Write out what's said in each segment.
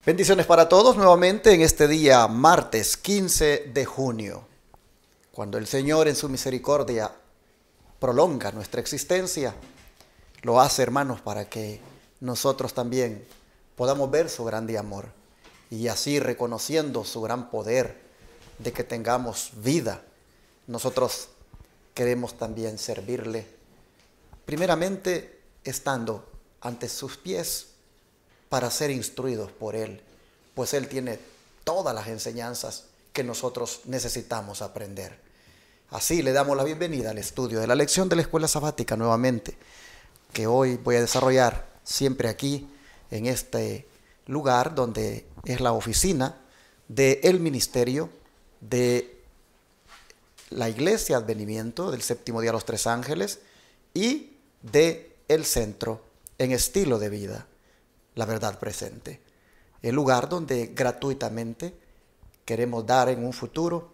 Bendiciones para todos nuevamente en este día, martes 15 de junio, cuando el Señor en su misericordia prolonga nuestra existencia. Lo hace, hermanos, para que nosotros también podamos ver su grande amor y así, reconociendo su gran poder de que tengamos vida, nosotros queremos también servirle, primeramente estando ante sus pies para ser instruidos por Él, pues Él tiene todas las enseñanzas que nosotros necesitamos aprender. Así le damos la bienvenida al estudio de la lección de la escuela sabática nuevamente, que hoy voy a desarrollar siempre aquí, en este lugar donde es la oficina del ministerio de la Iglesia Advenimiento del Séptimo Día de los Tres Ángeles y de el Centro en Estilo de Vida, la Verdad Presente, el lugar donde gratuitamente queremos dar en un futuro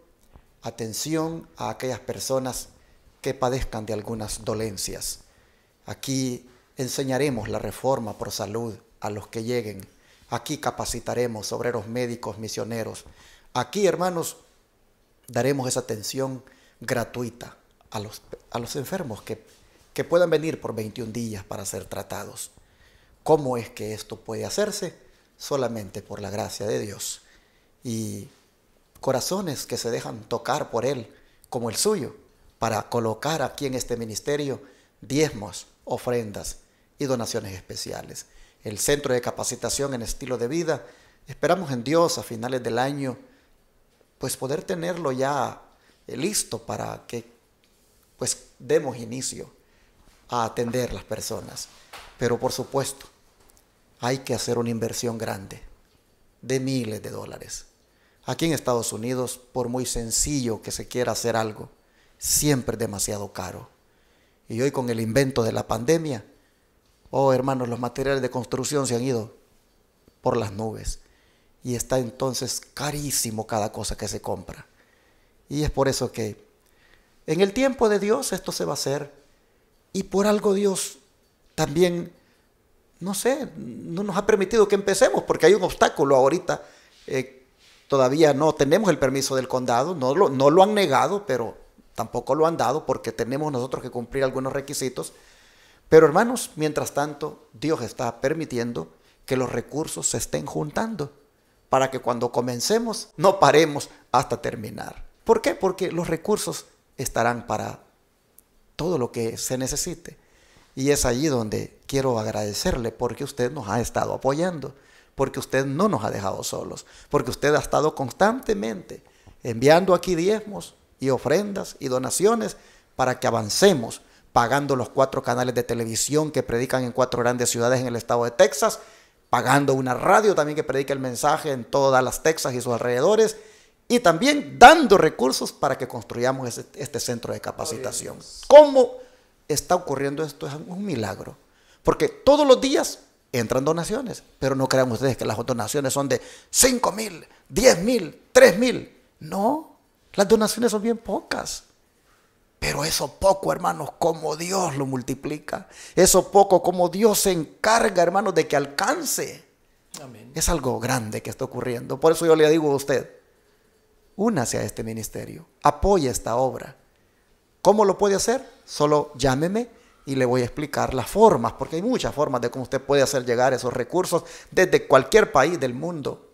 atención a aquellas personas que padezcan de algunas dolencias. Aquí enseñaremos la reforma por salud a los que lleguen. Aquí capacitaremos obreros médicos, misioneros. Aquí, hermanos, daremos esa atención gratuita a los enfermos que puedan venir por 21 días para ser tratados. ¿Cómo es que esto puede hacerse? Solamente por la gracia de Dios y corazones que se dejan tocar por Él, como el suyo, para colocar aquí en este ministerio diezmos, ofrendas y donaciones especiales. El Centro de Capacitación en Estilo de Vida, esperamos en Dios a finales del año, pues poder tenerlo ya listo para que pues demos inicio a atender las personas. Pero por supuesto, hay que hacer una inversión grande de miles de dólares. Aquí en Estados Unidos, por muy sencillo que se quiera hacer algo, siempre es demasiado caro. Y hoy con el invento de la pandemia, hermanos, los materiales de construcción se han ido por las nubes. Y está entonces carísimo cada cosa que se compra. Y es por eso que en el tiempo de Dios esto se va a hacer. Y por algo Dios también, no sé, no nos ha permitido que empecemos, porque hay un obstáculo ahorita. Todavía no tenemos el permiso del condado, no lo han negado, pero tampoco lo han dado, porque tenemos nosotros que cumplir algunos requisitos. Pero hermanos, mientras tanto, Dios está permitiendo que los recursos se estén juntando, para que cuando comencemos no paremos hasta terminar. ¿Por qué? Porque los recursos estarán para todo lo que se necesite. Y es allí donde quiero agradecerle, porque usted nos ha estado apoyando, porque usted no nos ha dejado solos, porque usted ha estado constantemente enviando aquí diezmos y ofrendas y donaciones para que avancemos, pagando los 4 canales de televisión que predican en 4 grandes ciudades en el estado de Texas, pagando una radio también que predica el mensaje en todas las Texas y sus alrededores, y también dando recursos para que construyamos este centro de capacitación. ¿Cómo está ocurriendo esto? Es un milagro, porque todos los días entran donaciones, pero no crean ustedes que las donaciones son de 5,000, 10,000, 3,000. No, las donaciones son bien pocas. Pero eso poco, hermanos, como Dios lo multiplica. Eso poco, como Dios se encarga, hermanos, de que alcance. Amén. Es algo grande que está ocurriendo. Por eso yo le digo a usted, únase a este ministerio, apoye esta obra. ¿Cómo lo puede hacer? Solo llámeme y le voy a explicar las formas, porque hay muchas formas de cómo usted puede hacer llegar esos recursos desde cualquier país del mundo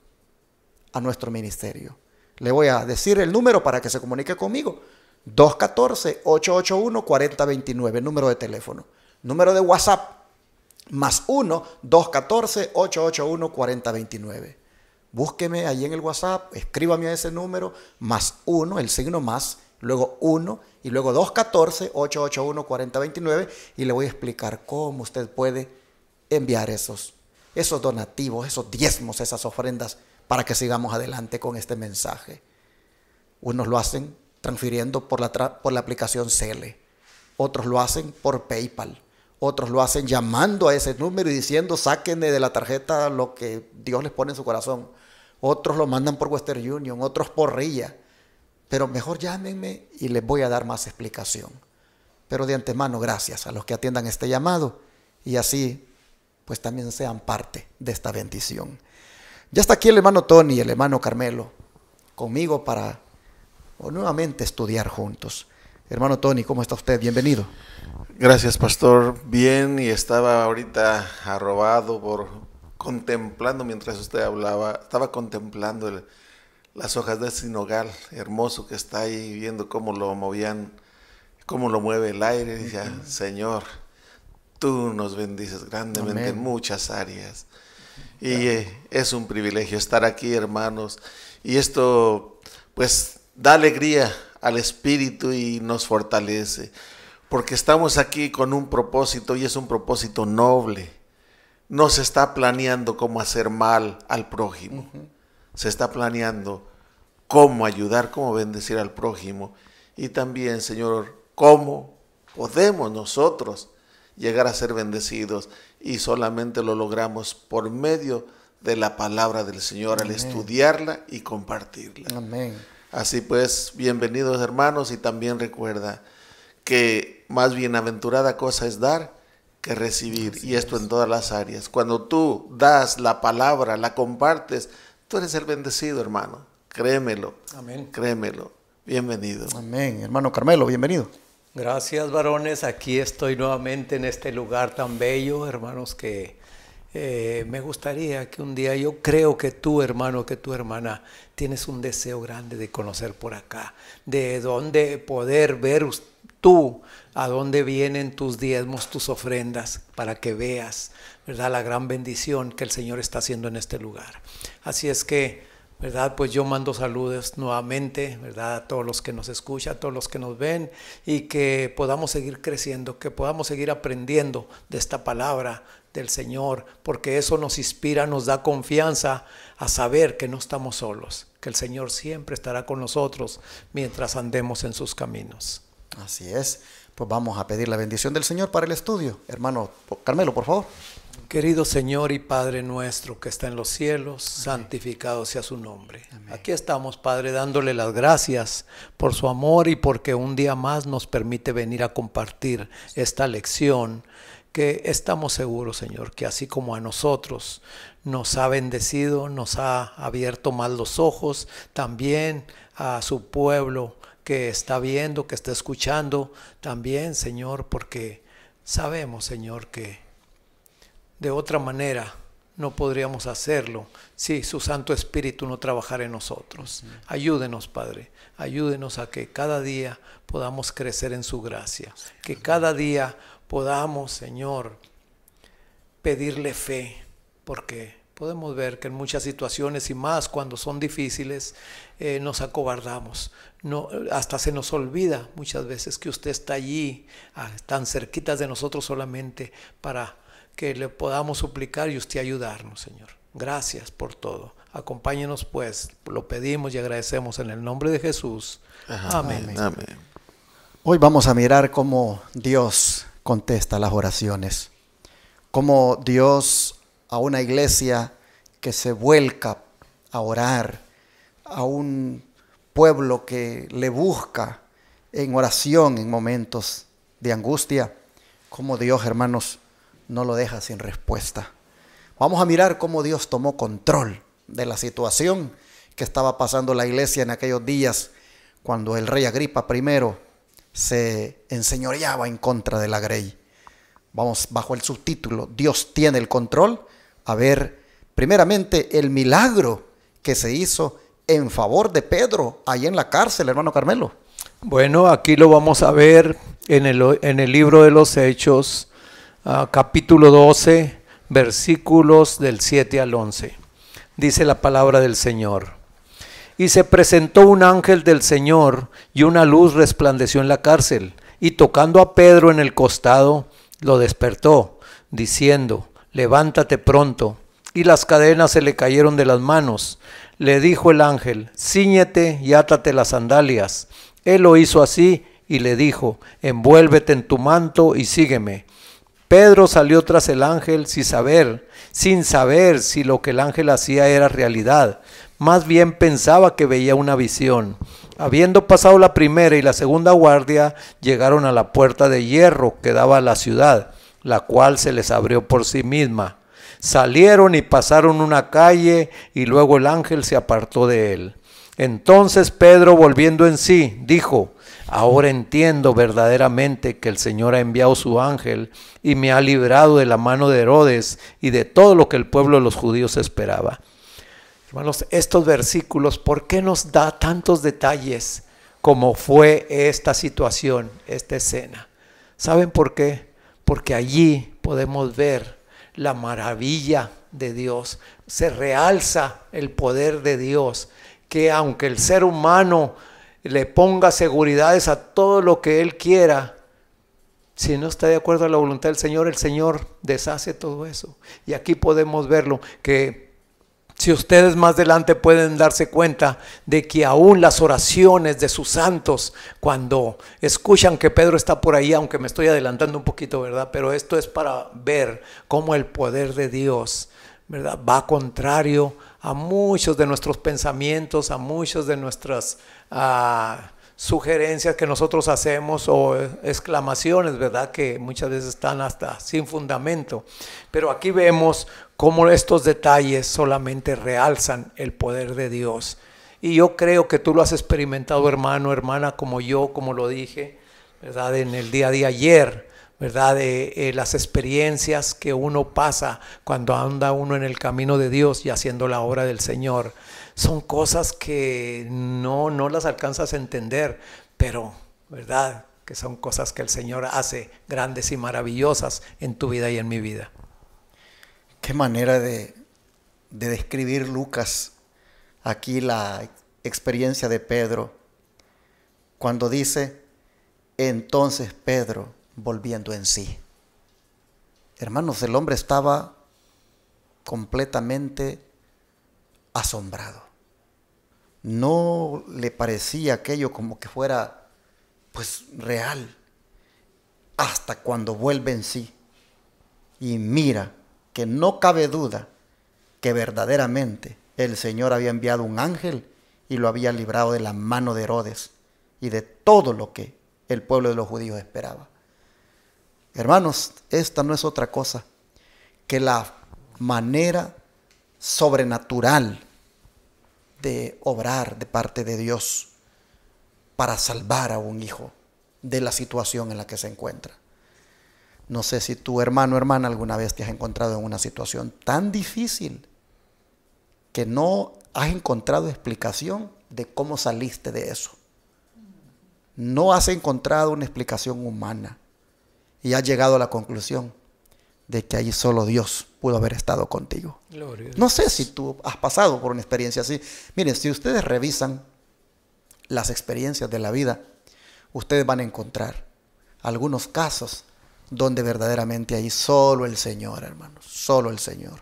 a nuestro ministerio. Le voy a decir el número para que se comunique conmigo. 214-881-4029, número de teléfono. Número de WhatsApp, +1 214-881-4029. Búsqueme allí en el WhatsApp, escríbame a ese número, +1, el signo más, luego 1 y luego 214-881-4029, y le voy a explicar cómo usted puede enviar esos donativos, esos diezmos, esas ofrendas, para que sigamos adelante con este mensaje. Unos lo hacen transfiriendo por la aplicación Zelle, otros lo hacen por PayPal, otros lo hacen llamando a ese número y diciendo sáquenme de la tarjeta lo que Dios les pone en su corazón, otros lo mandan por Western Union, otros por RIA, pero mejor llámenme y les voy a dar más explicación. Pero de antemano, gracias a los que atiendan este llamado y así pues también sean parte de esta bendición. Ya está aquí el hermano Tony y el hermano Carmelo conmigo para nuevamente estudiar juntos. Hermano Tony, ¿cómo está usted? Bienvenido. Gracias, pastor. Bien, y estaba ahorita arrobado contemplando mientras usted hablaba, estaba contemplando las hojas de ese nogal hermoso que está ahí, viendo cómo lo movían, cómo lo mueve el aire. Y decía, Señor, tú nos bendices grandemente. Amén. En muchas áreas. Y es un privilegio estar aquí, hermanos. Y esto, pues, da alegría al espíritu y nos fortalece. Porque estamos aquí con un propósito, y es un propósito noble. No se está planeando cómo hacer mal al prójimo. Se está planeando cómo ayudar, cómo bendecir al prójimo. Y también, Señor, cómo podemos nosotros llegar a ser bendecidos. Y solamente lo logramos por medio de la palabra del Señor. Amén. Al estudiarla y compartirla. Amén. Así pues, bienvenidos, hermanos, y también recuerda que más bienaventurada cosa es dar que recibir. Así y esto es en todas las áreas. Cuando tú das la palabra, la compartes, tú eres el bendecido, hermano. Créemelo. Amén. Créemelo. Bienvenido. Amén. Hermano Carmelo, bienvenido. Gracias, varones. Aquí estoy nuevamente en este lugar tan bello, hermanos, que me gustaría que un día, yo creo que tú, hermano, que tu hermana, tienes un deseo grande de conocer por acá, de dónde poder ver tú, a dónde vienen tus diezmos, tus ofrendas, para que veas, ¿verdad?, la gran bendición que el Señor está haciendo en este lugar. Así es que, ¿verdad?, pues yo mando saludos nuevamente, ¿verdad?, a todos los que nos escuchan, a todos los que nos ven, y que podamos seguir creciendo, que podamos seguir aprendiendo de esta palabra del Señor, porque eso nos inspira, nos da confianza a saber que no estamos solos, que el Señor siempre estará con nosotros mientras andemos en sus caminos. Así es. Pues vamos a pedir la bendición del Señor para el estudio. Hermano Carmelo, por favor. Querido Señor y Padre nuestro que está en los cielos, santificado sea su nombre. Amén. Aquí estamos, Padre, dándole las gracias por su amor y porque un día más nos permite venir a compartir esta lección, que estamos seguros, Señor, que así como a nosotros nos ha bendecido, nos ha abierto más los ojos, también a su pueblo que está viendo, que está escuchando, también, Señor, porque sabemos, Señor, que de otra manera no podríamos hacerlo si su Santo Espíritu no trabajara en nosotros. Ayúdenos, Padre, ayúdenos a que cada día podamos crecer en su gracia, que cada día podamos, Señor, pedirle fe, porque podemos ver que en muchas situaciones y más cuando son difíciles nos acobardamos. No, hasta se nos olvida muchas veces que usted está allí, tan cerquitas de nosotros solamente para que le podamos suplicar y usted ayudarnos, Señor. Gracias por todo. Acompáñenos pues, lo pedimos y agradecemos en el nombre de Jesús. Amén. Amén. Hoy vamos a mirar cómo Dios contesta las oraciones, cómo Dios a una iglesia que se vuelca a orar, a un pueblo que le busca en oración en momentos de angustia, cómo Dios, hermanos, no lo deja sin respuesta. Vamos a mirar cómo Dios tomó control de la situación que estaba pasando la iglesia en aquellos días cuando el rey Agripa I se enseñoreaba en contra de la grey. Vamos bajo el subtítulo Dios tiene el control a ver primeramente el milagro que se hizo en favor de Pedro ahí en la cárcel, hermano Carmelo. Bueno, aquí lo vamos a ver en el libro de los Hechos, capítulo 12, versículos del 7 al 11. Dice la palabra del Señor. Y se presentó un ángel del Señor, y una luz resplandeció en la cárcel, y tocando a Pedro en el costado, lo despertó, diciendo, levántate pronto. Y las cadenas se le cayeron de las manos. Le dijo el ángel, cíñete y átate las sandalias. Él lo hizo así, y le dijo, envuélvete en tu manto y sígueme. Pedro salió tras el ángel sin saber si lo que el ángel hacía era realidad. Más bien pensaba que veía una visión. Habiendo pasado la primera y la segunda guardia, llegaron a la puerta de hierro que daba a la ciudad, la cual se les abrió por sí misma. Salieron y pasaron una calle y luego el ángel se apartó de él. Entonces Pedro, volviendo en sí, dijo: ahora entiendo verdaderamente que el Señor ha enviado su ángel y me ha librado de la mano de Herodes y de todo lo que el pueblo de los judíos esperaba. Hermanos, estos versículos, ¿por qué nos da tantos detalles como fue esta situación, esta escena? ¿Saben por qué? Porque allí podemos ver la maravilla de Dios. Se realza el poder de Dios, que aunque el ser humano le ponga seguridades a todo lo que él quiera, si no está de acuerdo a la voluntad del Señor, el Señor deshace todo eso. Y aquí podemos verlo, que si ustedes más adelante pueden darse cuenta de que aún las oraciones de sus santos, cuando escuchan que Pedro está por ahí, aunque me estoy adelantando un poquito, ¿verdad? Pero esto es para ver cómo el poder de Dios, ¿verdad?, va contrario a muchos de nuestros pensamientos, a muchas de nuestras sugerencias que nosotros hacemos o exclamaciones, ¿verdad?, que muchas veces están hasta sin fundamento. Pero aquí vemos cómo estos detalles solamente realzan el poder de Dios. Y yo creo que tú lo has experimentado, hermano, hermana, como yo, como lo dije, ¿verdad?, en el día de ayer, ¿verdad?, de las experiencias que uno pasa cuando anda uno en el camino de Dios y haciendo la obra del Señor. Son cosas que no las alcanzas a entender, pero, ¿verdad?, que son cosas que el Señor hace grandes y maravillosas en tu vida y en mi vida. Qué manera de describir Lucas aquí la experiencia de Pedro, cuando dice: entonces Pedro, volviendo en sí. Hermanos, el hombre estaba completamente asombrado. No le parecía aquello como que fuera pues real, hasta cuando vuelve en sí y mira que no cabe duda que verdaderamente el Señor había enviado un ángel y lo había librado de la mano de Herodes y de todo lo que el pueblo de los judíos esperaba. Hermanos, esta no es otra cosa que la manera sobrenatural de obrar de parte de Dios para salvar a un hijo de la situación en la que se encuentra. No sé si tu hermano o hermana alguna vez te has encontrado en una situación tan difícil que no has encontrado explicación de cómo saliste de eso. No has encontrado una explicación humana y has llegado a la conclusión de que ahí solo Dios pudo haber estado contigo. No sé si tú has pasado por una experiencia así. Miren, si ustedes revisan las experiencias de la vida, ustedes van a encontrar algunos casos donde verdaderamente ahí solo el Señor, hermanos, solo el Señor.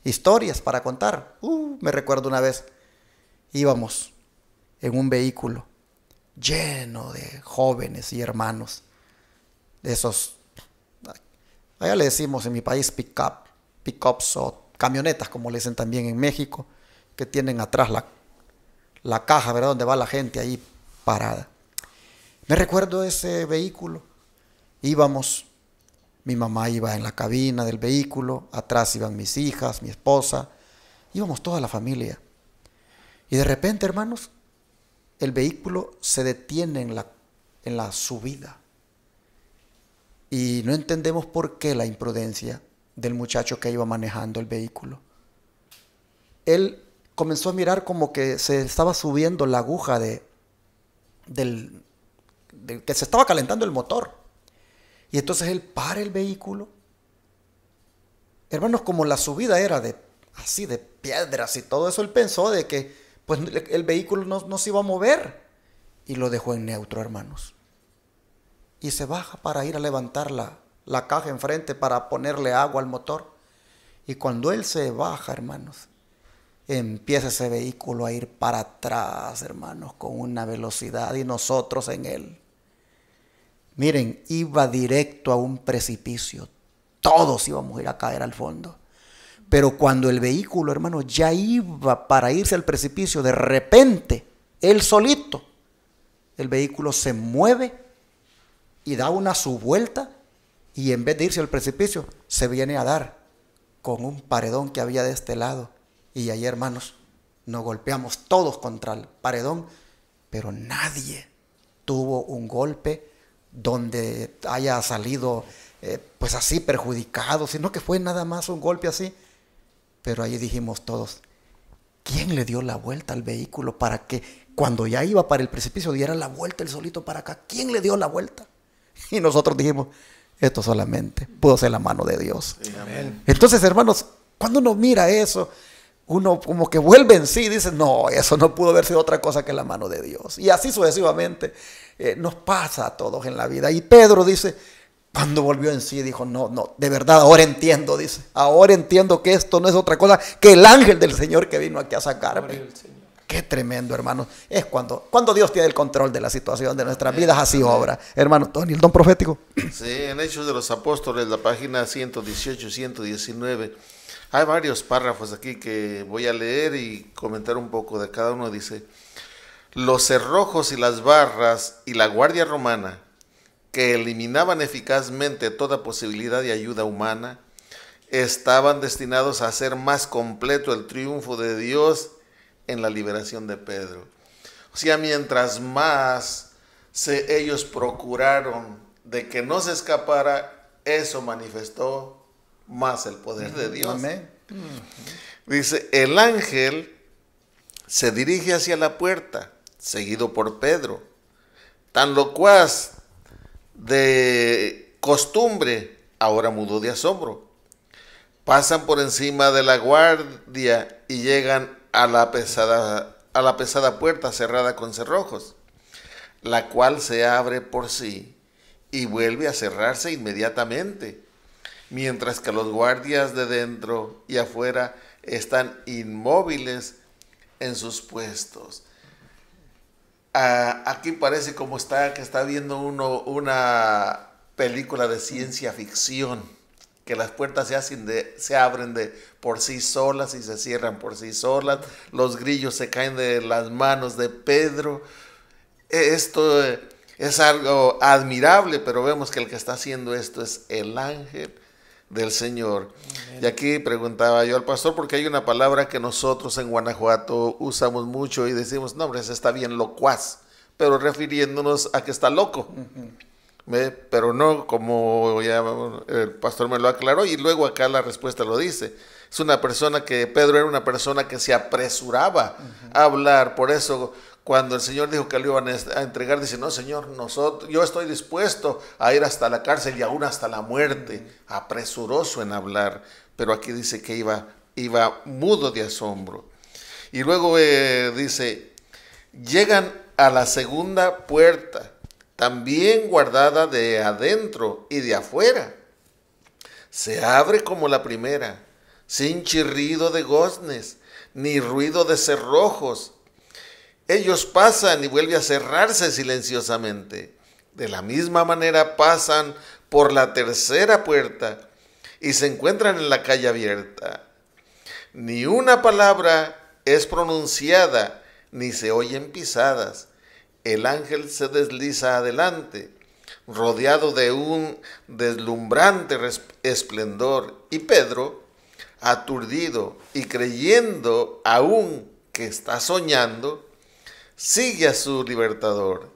Historias para contar. Me recuerdo una vez, íbamos en un vehículo lleno de jóvenes y hermanos, de esos, allá le decimos en mi país pick-ups o camionetas, como le dicen también en México, que tienen atrás la caja, ¿verdad?, donde va la gente ahí parada. Me recuerdo ese vehículo. Íbamos, mi mamá iba en la cabina del vehículo, atrás iban mis hijas, mi esposa, íbamos toda la familia. Y de repente, hermanos, el vehículo se detiene en la subida. Y no entendemos por qué la imprudencia del muchacho que iba manejando el vehículo. Él comenzó a mirar como que se estaba subiendo la aguja del que se estaba calentando el motor. Y entonces él para el vehículo. Hermanos, como la subida era así de piedras y todo eso, él pensó de que pues el vehículo no se iba a mover. Y lo dejó en neutro, hermanos. Y se baja para ir a levantar la caja enfrente para ponerle agua al motor. Y cuando él se baja, hermanos, empieza ese vehículo a ir para atrás, hermanos, con una velocidad, y nosotros en él. Miren, iba directo a un precipicio. Todos íbamos a ir a caer al fondo. Pero cuando el vehículo, hermanos, ya iba para irse al precipicio, de repente, él solito, el vehículo se mueve y da una subvuelta, y en vez de irse al precipicio, se viene a dar con un paredón que había de este lado. Y ahí, hermanos, nos golpeamos todos contra el paredón, pero nadie tuvo un golpe donde haya salido pues así perjudicado, sino que fue nada más un golpe así. Pero ahí dijimos todos, ¿quién le dio la vuelta al vehículo para que cuando ya iba para el precipicio diera la vuelta el solito para acá? ¿Quién le dio la vuelta? Y nosotros dijimos, esto solamente pudo ser la mano de Dios. Amén. Entonces, hermanos, cuando uno mira eso, uno como que vuelve en sí y dice, no, eso no pudo haber sido otra cosa que la mano de Dios. Y así sucesivamente nos pasa a todos en la vida. Y Pedro dice, cuando volvió en sí, dijo, no, de verdad, ahora entiendo, dice, ahora entiendo que esto no es otra cosa que el ángel del Señor que vino aquí a sacarme. Qué tremendo, hermanos. Es cuando Dios tiene el control de la situación de nuestras vidas, así obra. Hermano Tony, el don profético. Sí, en Hechos de los Apóstoles, la página 118, 119, hay varios párrafos aquí que voy a leer y comentar un poco de cada uno. Dice, los cerrojos y las barras y la guardia romana, que eliminaban eficazmente toda posibilidad de ayuda humana, estaban destinados a hacer más completo el triunfo de Dios en la liberación de Pedro. O sea, mientras más ellos procuraron de que no se escapara, eso manifestó más el poder de Dios. Amén. Dice, el ángel se dirige hacia la puerta, seguido por Pedro, tan locuaz de costumbre, ahora mudó de asombro. Pasan por encima de la guardia y llegan a la pesada puerta cerrada con cerrojos, la cual se abre por sí y vuelve a cerrarse inmediatamente, mientras que los guardias de dentro y afuera están inmóviles en sus puestos. Aquí parece como que está viendo uno una película de ciencia ficción, que las puertas se abren por sí solas y se cierran por sí solas, los grillos se caen de las manos de Pedro. Esto es algo admirable, pero vemos que el que está haciendo esto es el ángel del Señor. Amén. Y aquí preguntaba yo al pastor, porque hay una palabra que nosotros en Guanajuato usamos mucho y decimos, no, hombre, ese está bien locuaz, pero refiriéndonos a que está loco. Pero no como ya el pastor me lo aclaró, y luego acá la respuesta lo dice. Es una persona Pedro era una persona que se apresuraba a hablar. Por eso cuando el Señor dijo que lo iban a entregar, dice, no, Señor, yo estoy dispuesto a ir hasta la cárcel y aún hasta la muerte. Apresuroso en hablar, pero aquí dice que iba mudo de asombro. Y luego dice, llegan a la segunda puerta, también guardada de adentro y de afuera. Se abre como la primera, sin chirrido de goznes, ni ruido de cerrojos. Ellos pasan y vuelve a cerrarse silenciosamente. De la misma manera pasan por la tercera puerta y se encuentran en la calle abierta. Ni una palabra es pronunciada, ni se oyen pisadas. El ángel se desliza adelante, rodeado de un deslumbrante esplendor, y Pedro, aturdido y creyendo aún que está soñando, sigue a su libertador.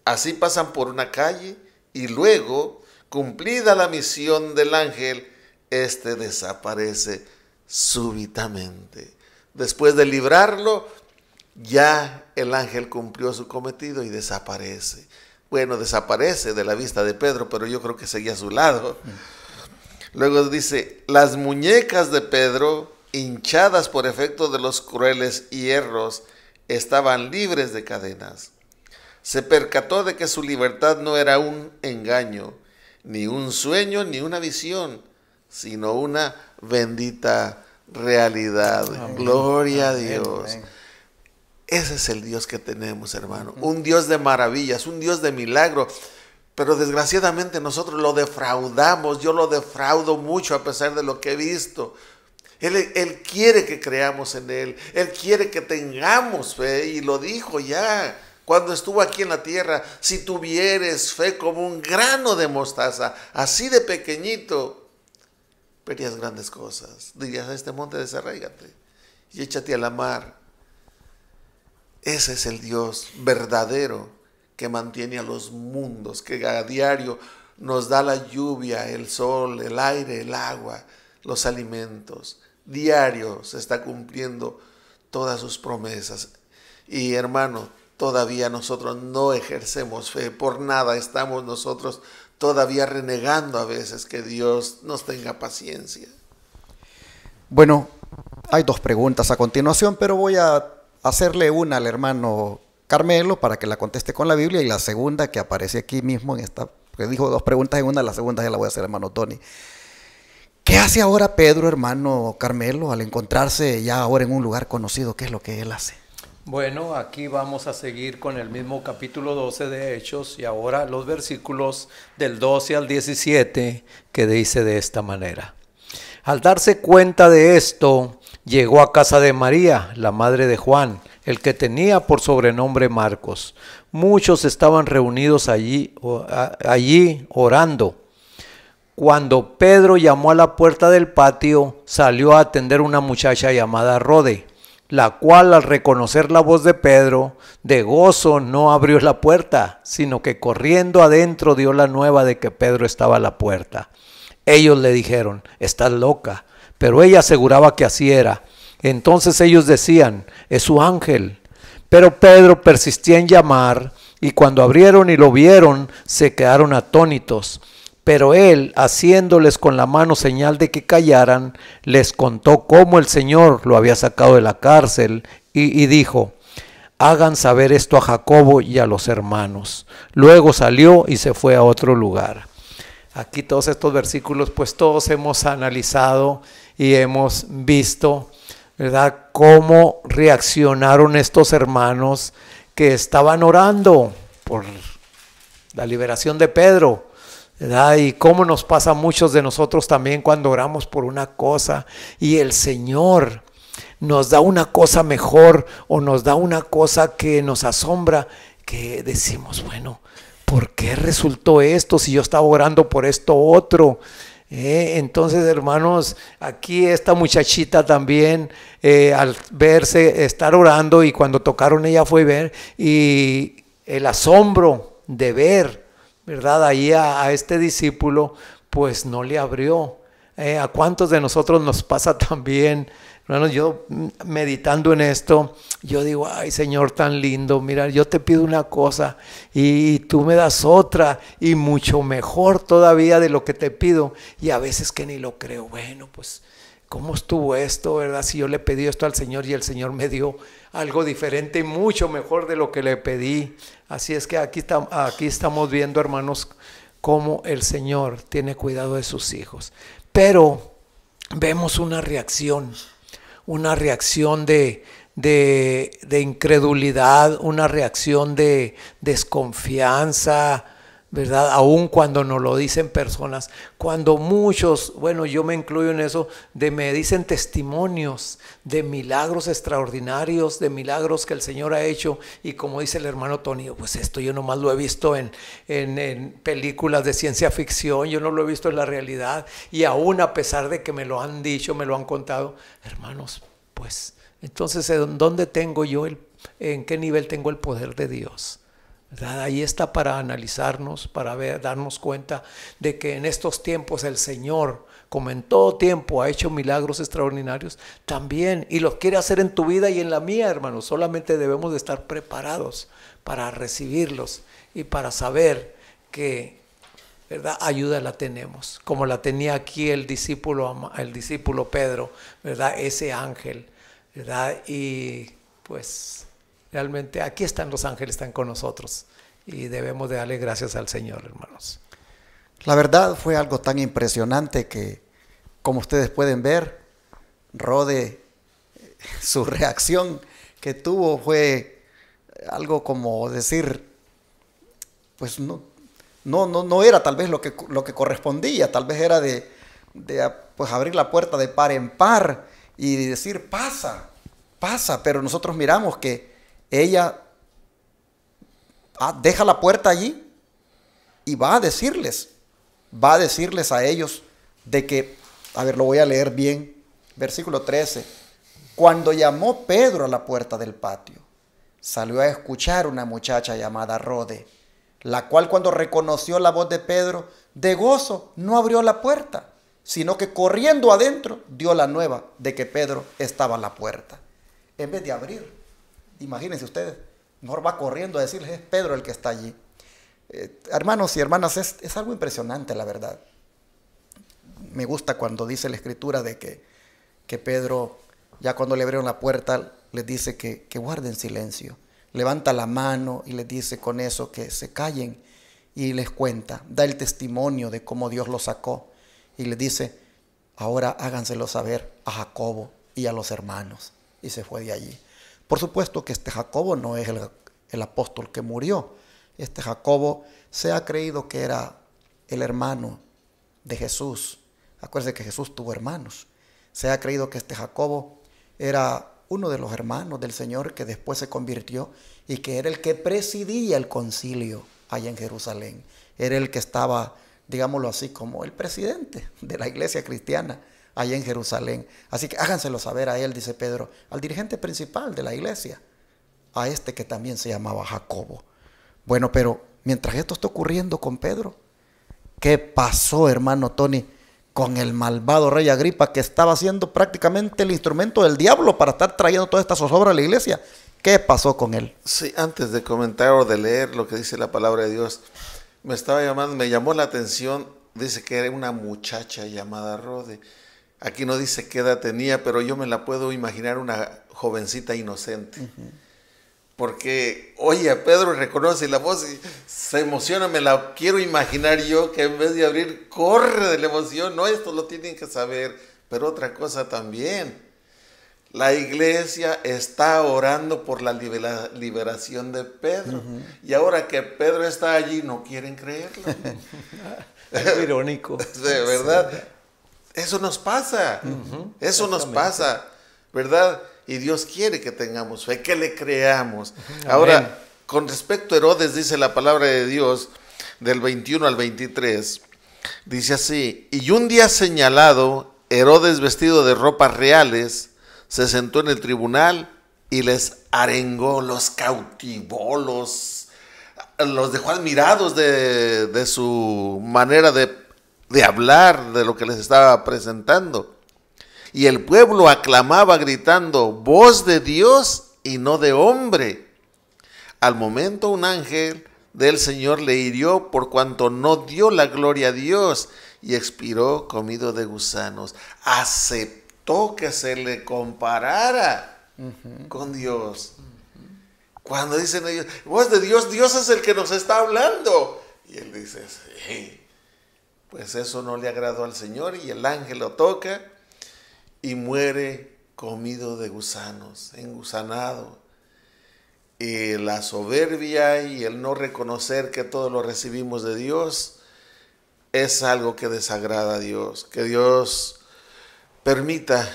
Así pasan por una calle y luego, cumplida la misión del ángel, éste desaparece súbitamente. Después de librarlo, ya el ángel cumplió su cometido y desaparece. Bueno, desaparece de la vista de Pedro, pero yo creo que seguía a su lado. Luego dice, las muñecas de Pedro, hinchadas por efecto de los crueles hierros, estaban libres de cadenas. Se percató de que su libertad no era un engaño, ni un sueño, ni una visión, sino una bendita realidad. Amén. Gloria a Dios. Amén. Ese es el Dios que tenemos, hermano. Un Dios de maravillas, un Dios de milagro. Pero desgraciadamente nosotros lo defraudamos. Yo lo defraudo mucho a pesar de lo que he visto. Él quiere que creamos en Él. Él quiere que tengamos fe. Y lo dijo ya cuando estuvo aquí en la tierra. Si tuvieres fe como un grano de mostaza, así de pequeñito, verías grandes cosas. Dirías: a este monte desarráigate y échate a la mar. Ese es el Dios verdadero que mantiene a los mundos, que a diario nos da la lluvia, el sol, el aire, el agua, los alimentos. Diario se está cumpliendo todas sus promesas. Y hermano, todavía nosotros no ejercemos fe, por nada estamos nosotros todavía renegando a veces que Dios nos tenga paciencia. Bueno, hay dos preguntas a continuación, pero voy a hacerle una al hermano Carmelo para que la conteste con la Biblia, y la segunda que aparece aquí mismo en esta, porque dijo dos preguntas en una, la segunda ya la voy a hacer al hermano Tony. ¿Qué hace ahora Pedro, hermano Carmelo, al encontrarse ya ahora en un lugar conocido? ¿Qué es lo que él hace? Bueno, aquí vamos a seguir con el mismo capítulo 12 de Hechos, y ahora los versículos del 12 al 17, que dice de esta manera. Al darse cuenta de esto, llegó a casa de María, la madre de Juan, el que tenía por sobrenombre Marcos. Muchos estaban reunidos allí orando. Cuando Pedro llamó a la puerta del patio, salió a atender una muchacha llamada Rode, la cual, al reconocer la voz de Pedro, de gozo no abrió la puerta, sino que corriendo adentro dio la nueva de que Pedro estaba a la puerta. Ellos le dijeron: estás loca, pero ella aseguraba que así era. Entonces ellos decían: es su ángel. Pero Pedro persistía en llamar, y cuando abrieron y lo vieron, se quedaron atónitos. Pero él, haciéndoles con la mano señal de que callaran, les contó cómo el Señor lo había sacado de la cárcel y dijo: hagan saber esto a Jacobo y a los hermanos. Luego salió y se fue a otro lugar. Aquí todos estos versículos, pues todos hemos analizado y hemos visto, ¿verdad?, cómo reaccionaron estos hermanos que estaban orando por la liberación de Pedro, ¿verdad? Y cómo nos pasa a muchos de nosotros también cuando oramos por una cosa y el Señor nos da una cosa mejor o nos da una cosa que nos asombra, que decimos: bueno, ¿por qué resultó esto si yo estaba orando por esto otro? Entonces, hermanos, aquí esta muchachita también, al verse, estar orando, y cuando tocaron ella fue ver, y el asombro de ver, ¿verdad?, ahí a este discípulo, pues no le abrió. ¿A cuántos de nosotros nos pasa también? Hermanos, yo meditando en esto, yo digo: ay, Señor tan lindo, mira, yo te pido una cosa y tú me das otra y mucho mejor todavía de lo que te pido, y a veces que ni lo creo. Bueno, pues ¿cómo estuvo esto, verdad? Si yo le pedí esto al Señor y el Señor me dio algo diferente y mucho mejor de lo que le pedí. Así es que aquí estamos viendo, hermanos, cómo el Señor tiene cuidado de sus hijos. Pero vemos una reacción de incredulidad, una reacción de desconfianza, ¿verdad? Aun cuando nos lo dicen personas, cuando muchos, bueno, yo me incluyo en eso, me dicen testimonios de milagros extraordinarios, de milagros que el Señor ha hecho, y como dice el hermano Tony, pues esto yo nomás lo he visto en películas de ciencia ficción, yo no lo he visto en la realidad, y aún a pesar de que me lo han dicho, me lo han contado, hermanos, pues entonces ¿en dónde tengo yo en qué nivel tengo el poder de Dios? ¿Verdad? Ahí está para analizarnos, para darnos cuenta de que en estos tiempos el Señor, como en todo tiempo, ha hecho milagros extraordinarios también, y los quiere hacer en tu vida y en la mía, hermanos. Solamente debemos de estar preparados para recibirlos y para saber que, ¿verdad?, ayuda la tenemos, como la tenía aquí el discípulo Pedro, ¿verdad?, ese ángel, ¿verdad? Y pues realmente aquí están los ángeles, están con nosotros, y debemos de darle gracias al Señor, hermanos. La verdad fue algo tan impresionante que, como ustedes pueden ver, Rode, su reacción que tuvo fue algo como decir, pues no era tal vez lo que correspondía, tal vez era de pues abrir la puerta de par en par y decir: pasa, pero nosotros miramos que ella deja la puerta allí y va a decirles a ellos de que A ver, lo voy a leer bien. Versículo 13. Cuando llamó Pedro a la puerta del patio, salió a escuchar una muchacha llamada Rode, la cual cuando reconoció la voz de Pedro, de gozo no abrió la puerta, sino que corriendo adentro dio la nueva de que Pedro estaba a la puerta. En vez de abrir, imagínense ustedes, mejor va corriendo a decirles, es Pedro el que está allí. Hermanos y hermanas, es algo impresionante, la verdad. Me gusta cuando dice la escritura de que Pedro, ya cuando le abrieron la puerta, les dice que guarden silencio. Levanta la mano y les dice con eso que se callen y les cuenta, da el testimonio de cómo Dios los sacó y les dice, ahora háganselo saber a Jacobo y a los hermanos. Y se fue de allí. Por supuesto que este Jacobo no es el apóstol que murió. Este Jacobo se ha creído que era el hermano de Jesús. Acuérdense que Jesús tuvo hermanos. Se ha creído que este Jacobo era uno de los hermanos del Señor que después se convirtió y que era el que presidía el concilio allá en Jerusalén. Era el que estaba, digámoslo así, como el presidente de la iglesia cristiana allá en Jerusalén. Así que háganselo saber a él, dice Pedro, al dirigente principal de la iglesia, a este que también se llamaba Jacobo. Bueno, pero mientras esto está ocurriendo con Pedro, ¿qué pasó, hermano Tony, con el malvado rey Agripa, que estaba siendo prácticamente el instrumento del diablo para estar trayendo toda esta zozobra a la iglesia? ¿Qué pasó con él? Sí, antes de comentar o de leer lo que dice la palabra de Dios, me llamó la atención, dice que era una muchacha llamada Rode. Aquí no dice qué edad tenía, pero yo me la puedo imaginar una jovencita inocente. Porque, oye, a Pedro reconoce la voz y se emociona, me la quiero imaginar yo, que en vez de abrir, corre de la emoción. No, esto lo tienen que saber. Pero otra cosa también, la iglesia está orando por la liberación de Pedro. Y ahora que Pedro está allí, no quieren creerlo. Es irónico. De verdad. Sí. Eso nos pasa. Eso nos pasa, ¿verdad? Y Dios quiere que tengamos fe, que le creamos. Amén. Ahora, con respecto a Herodes, dice la palabra de Dios, del 21 al 23, dice así: y un día señalado, Herodes, vestido de ropas reales, se sentó en el tribunal y les arengó, los cautivó, los dejó admirados de su manera de hablar, de lo que les estaba presentando. Y el pueblo aclamaba gritando, voz de Dios y no de hombre. Al momento un ángel del Señor le hirió por cuanto no dio la gloria a Dios y expiró comido de gusanos. Aceptó que se le comparara con Dios. Cuando dicen ellos, voz de Dios, Dios es el que nos está hablando. Y él dice, sí. Pues eso no le agradó al Señor y el ángel lo toca y muere comido de gusanos, engusanado. Y la soberbia y el no reconocer que todo lo recibimos de Dios es algo que desagrada a Dios. Que Dios permita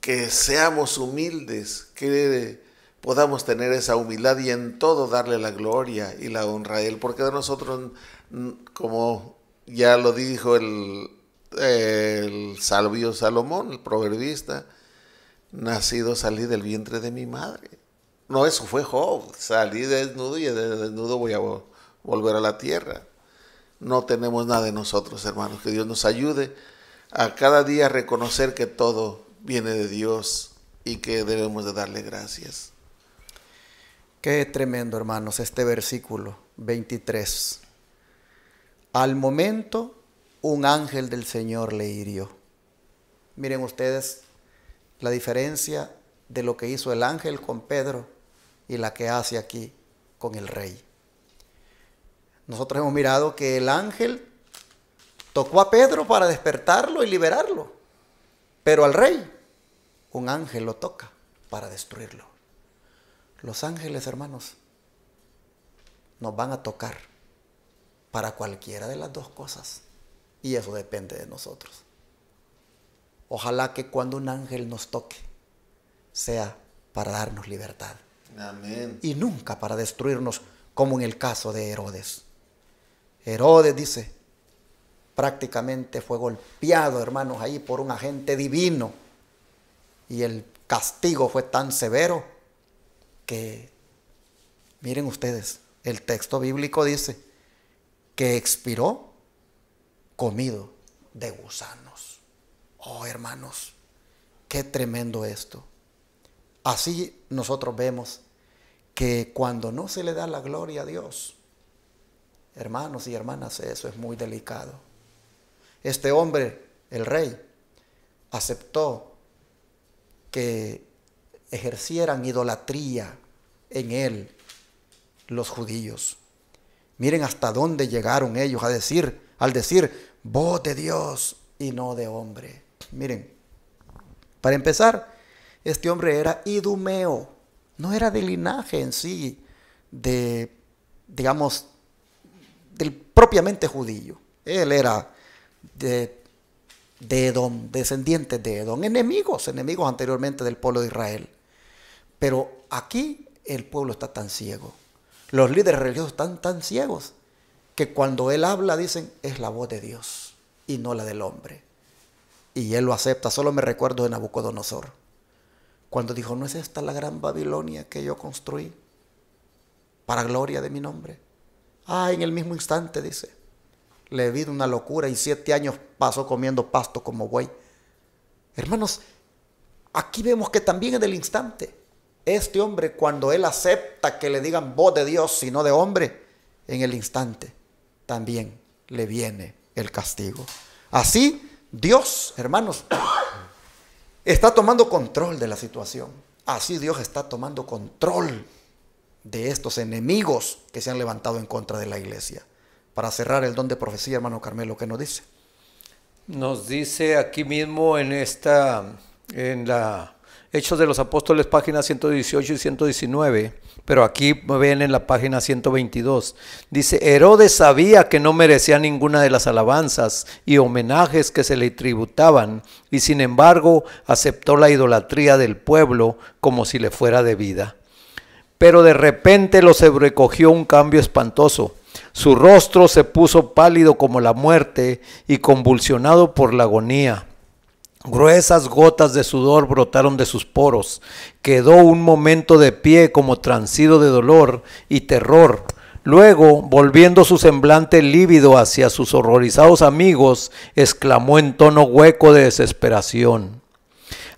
que seamos humildes, que podamos tener esa humildad y en todo darle la gloria y la honra a Él. Porque de nosotros, como ya lo dijo el sabio Salomón, el proverbista, salí del vientre de mi madre. No, eso fue Job, salí desnudo y de desnudo voy a volver a la tierra. No tenemos nada de nosotros, hermanos. Que Dios nos ayude a cada día reconocer que todo viene de Dios y que debemos de darle gracias. Qué tremendo, hermanos, este versículo 23. Al momento, un ángel del Señor le hirió. Miren ustedes la diferencia de lo que hizo el ángel con Pedro y la que hace aquí con el rey. Nosotros hemos mirado que el ángel tocó a Pedro para despertarlo y liberarlo, pero al rey un ángel lo toca para destruirlo. Los ángeles, hermanos, nos van a tocar para cualquiera de las dos cosas. Y eso depende de nosotros. Ojalá que cuando un ángel nos toque, sea para darnos libertad. Amén. Y nunca para destruirnos, como en el caso de Herodes. Herodes dice, prácticamente fue golpeado, hermanos, ahí por un agente divino. Y el castigo fue tan severo que, miren ustedes, el texto bíblico dice que expiró comido de gusanos. Oh, hermanos, qué tremendo esto. Así nosotros vemos que cuando no se le da la gloria a Dios, hermanos y hermanas, eso es muy delicado. Este hombre, el rey, aceptó que ejercieran idolatría en él los judíos. Miren hasta dónde llegaron ellos al decir voz de Dios y no de hombre. Miren, para empezar, este hombre era idumeo, no era de linaje en sí, digamos, del propiamente judío. Él era de Edom, descendientes de Edom, enemigos anteriormente del pueblo de Israel. Pero aquí el pueblo está tan ciego, los líderes religiosos están tan ciegos, que cuando él habla dicen es la voz de Dios y no la del hombre. Y él lo acepta. Solo me recuerdo de Nabucodonosor, cuando dijo, ¿no es esta la gran Babilonia que yo construí para gloria de mi nombre? En el mismo instante, dice, le vino una locura y 7 años pasó comiendo pasto como buey. Hermanos, aquí vemos que también en el instante, este hombre, cuando él acepta que le digan voz de Dios y no de hombre, en el instante también le viene el castigo. Así Dios, hermanos, está tomando control de la situación. Así Dios está tomando control de estos enemigos que se han levantado en contra de la iglesia. Para cerrar el don de profecía, hermano Carmelo, ¿qué nos dice? Nos dice aquí mismo en la Hechos de los Apóstoles, páginas 118 y 119, pero aquí ven en la página 122, dice, Herodes sabía que no merecía ninguna de las alabanzas y homenajes que se le tributaban, y sin embargo aceptó la idolatría del pueblo como si le fuera debida. Pero de repente lo sobrecogió un cambio espantoso. Su rostro se puso pálido como la muerte y convulsionado por la agonía. Gruesas gotas de sudor brotaron de sus poros. Quedó un momento de pie como transido de dolor y terror. Luego, volviendo su semblante lívido hacia sus horrorizados amigos, exclamó en tono hueco de desesperación: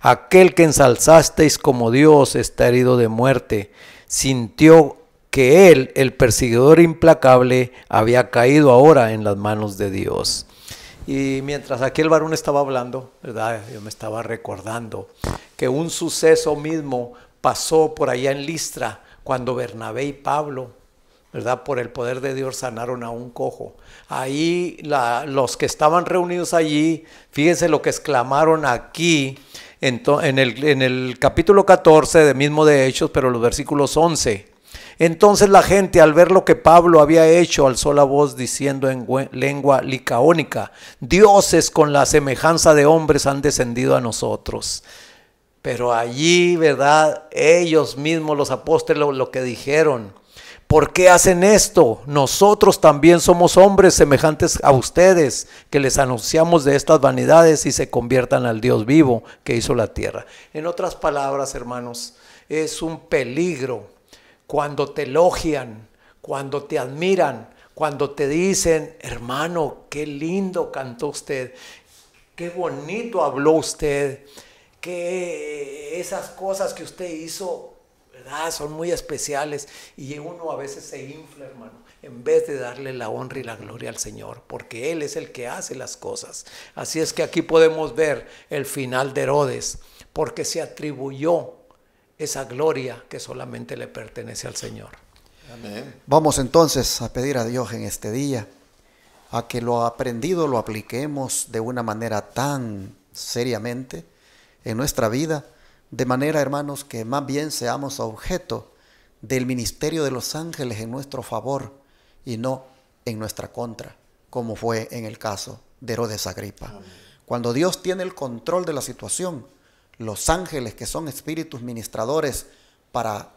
aquel que ensalzasteis como Dios está herido de muerte. Sintió que él, el perseguidor implacable, había caído ahora en las manos de Dios. Y mientras aquel varón estaba hablando, ¿verdad?, yo me estaba recordando que un suceso mismo pasó por allá en Listra, cuando Bernabé y Pablo, ¿verdad?, por el poder de Dios sanaron a un cojo. Ahí los que estaban reunidos allí, fíjense lo que exclamaron aquí en el capítulo 14 de mismo de Hechos, pero los versículos 11. Entonces la gente, al ver lo que Pablo había hecho, alzó la voz diciendo en lengua licaónica: dioses con la semejanza de hombres han descendido a nosotros. Pero allí, ¿verdad?, ellos mismos, los apóstoles, lo que dijeron: ¿por qué hacen esto? Nosotros también somos hombres semejantes a ustedes, que les anunciamos de estas vanidades y se conviertan al Dios vivo que hizo la tierra. En otras palabras, hermanos, es un peligro cuando te elogian, cuando te admiran, cuando te dicen: hermano, qué lindo cantó usted, qué bonito habló usted, que esas cosas que usted hizo, ¿verdad?, son muy especiales. Y uno a veces se infla, hermano, en vez de darle la honra y la gloria al Señor, porque Él es el que hace las cosas. Así es que aquí podemos ver el final de Herodes, porque se atribuyó esa gloria que solamente le pertenece al Señor. Amén. Vamos entonces a pedir a Dios en este día a que lo aprendido lo apliquemos de una manera tan seriamente en nuestra vida, de manera, hermanos, que más bien seamos objeto del ministerio de los ángeles en nuestro favor y no en nuestra contra, como fue en el caso de Herodes Agripa. Amén. Cuando Dios tiene el control de la situación, los ángeles, que son espíritus ministradores para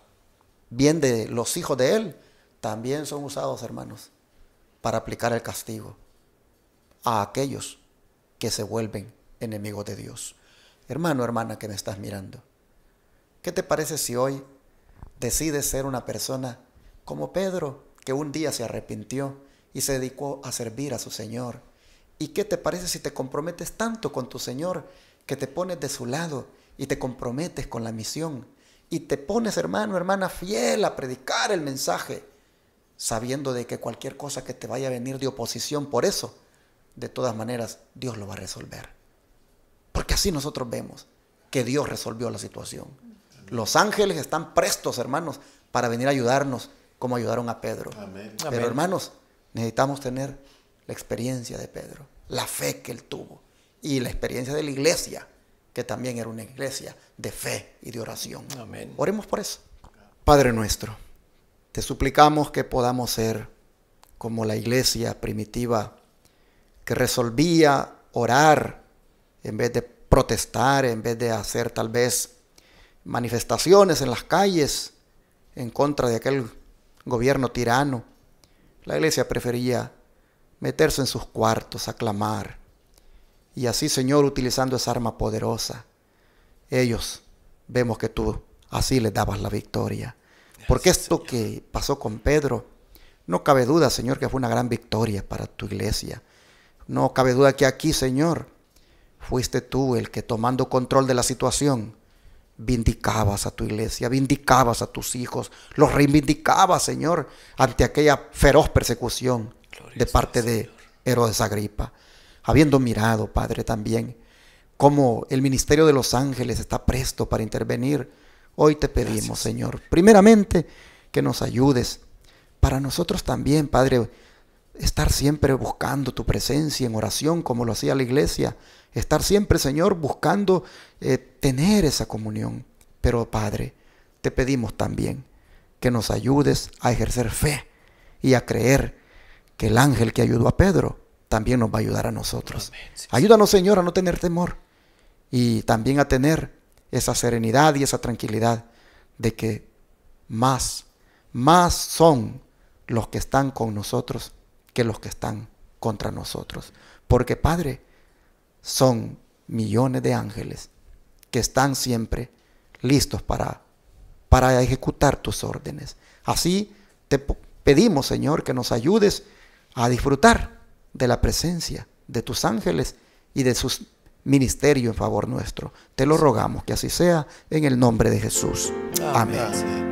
bien de los hijos de Él, también son usados, hermanos, para aplicar el castigo. a aquellos que se vuelven enemigos de Dios. Hermano, hermana que me estás mirando, ¿qué te parece si hoy decides ser una persona como Pedro, que un día se arrepintió y se dedicó a servir a su Señor? ¿Y qué te parece si te comprometes tanto con tu Señor que te pones de su lado y te comprometes con la misión? Y te pones, hermano, hermana, fiel a predicar el mensaje, sabiendo de que cualquier cosa que te vaya a venir de oposición por eso, de todas maneras, Dios lo va a resolver. Porque así nosotros vemos que Dios resolvió la situación. Los ángeles están prestos, hermanos, para venir a ayudarnos como ayudaron a Pedro. Amén. Pero, Amén. hermanos, necesitamos tener la experiencia de Pedro, la fe que él tuvo y la experiencia de la iglesia, que también era una iglesia de fe y de oración. Amén. Oremos por eso. Padre nuestro, te suplicamos que podamos ser como la iglesia primitiva que resolvía orar en vez de protestar, en vez de hacer tal vez manifestaciones en las calles en contra de aquel gobierno tirano. La iglesia prefería meterse en sus cuartos a clamar. Y así, Señor, utilizando esa arma poderosa, ellos vemos que tú así les dabas la victoria. Porque esto que pasó con Pedro, no cabe duda, Señor, que fue una gran victoria para tu iglesia. No cabe duda que aquí, Señor, fuiste tú el que, tomando control de la situación, vindicabas a tu iglesia, vindicabas a tus hijos, los reivindicabas, Señor, ante aquella feroz persecución de parte de Herodes Agripa. Habiendo mirado, Padre, también cómo el ministerio de los ángeles está presto para intervenir, hoy te pedimos, gracias, Señor, primeramente que nos ayudes para nosotros también, Padre, estar siempre buscando tu presencia en oración como lo hacía la iglesia, estar siempre, Señor, buscando tener esa comunión. Pero, Padre, te pedimos también que nos ayudes a ejercer fe y a creer que el ángel que ayudó a Pedro también nos va a ayudar a nosotros. Amén, sí, ayúdanos, Señor, a no tener temor y también a tener esa serenidad y esa tranquilidad de que más son los que están con nosotros que los que están contra nosotros. Porque, Padre, son millones de ángeles que están siempre listos para ejecutar tus órdenes. Así te pedimos, Señor, que nos ayudes a disfrutar de la presencia de tus ángeles y de sus ministerios en favor nuestro. Te lo rogamos que así sea en el nombre de Jesús. Amén. Amén.